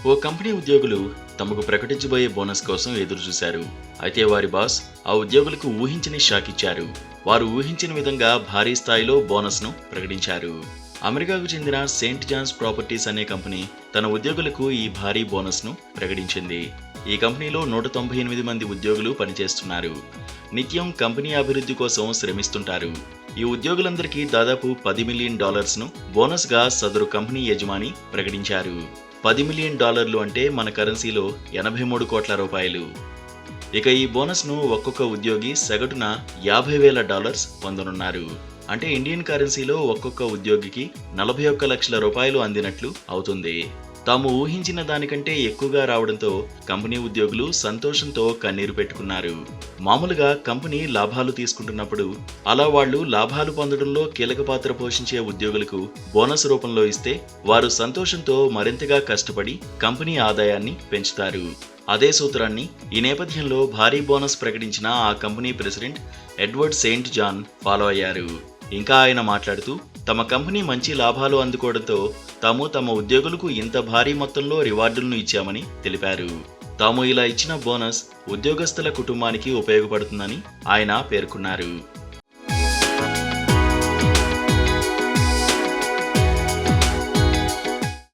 ఓ company ఉద్యోగులు తమకు ప్రకటించబోయే bonus కోసం ఎదురుచూశారు. అయితే వారి బాస్ ఆ ఉద్యోగులకు ఊహించని షాక్ ఇచ్చారు. వారు ఊహించిన విధంగా భారీ స్థాయిలో బోనస్ను ప్రకటించారు. అమెరికాకు చెందిన సెయింట్ జాన్స్ ప్రాపర్టీస్ అనే కంపెనీ తన ఉద్యోగులకు ఈ భారీ బోనస్ను ప్రకటించింది. ఈ కంపెనీలో 198 మంది ఉద్యోగులు పనిచేస్తున్నారు. నిత్యం కంపెనీ అభివృద్ధి కోసం శ్రమిస్తుంటారు. ఈ ఉద్యోగులందరికీ దాదాపు $10 మిలియన్ బోనస్గా సదరు కంపెనీ యజమాని ప్రకటించారు. $10 మిలియన్ అంటే మన కరెన్సీలో 83 కోట్ల రూపాయలు. ఇక ఈ బోనస్ను ఒక్కొక్క ఉద్యోగి సగటున $50,000 పొందనున్నారు. అంటే ఇండియన్ కరెన్సీలో ఒక్కొక్క ఉద్యోగికి 41 లక్షల రూపాయలు అందినట్లు అవుతుంది. తాము ఊహించిన దానికంటే ఎక్కువగా రావడంతో కంపెనీ ఉద్యోగులు సంతోషంతో కన్నీరు పెట్టుకున్నారు. మామూలుగా కంపెనీ లాభాలు తీసుకుంటున్నప్పుడు అలా వాళ్లు లాభాలు పొందడంలో కీలక పాత్ర పోషించే ఉద్యోగులకు బోనస్ రూపంలో ఇస్తే వారు సంతోషంతో మరింతగా కష్టపడి కంపెనీ ఆదాయాన్ని పెంచుతారు. అదే సూత్రాన్ని ఈ నేపథ్యంలో భారీ బోనస్ ప్రకటించిన ఆ company president Edward Saint John follow అయ్యారు. ఇంకా ఆయన మాట్లాడుతూ తమ కంపెనీ మంచి లాభాలు అందుకోవడంతో తాము తమ ఉద్యోగులకు ఇంత భారీ మొత్తంలో రివార్డులను ఇచ్చామని తెలిపారు. తాము ఇలా ఇచ్చిన బోనస్ ఉద్యోగస్తుల కుటుంబానికి ఉపయోగపడుతుందని ఆయన పేర్కొన్నారు.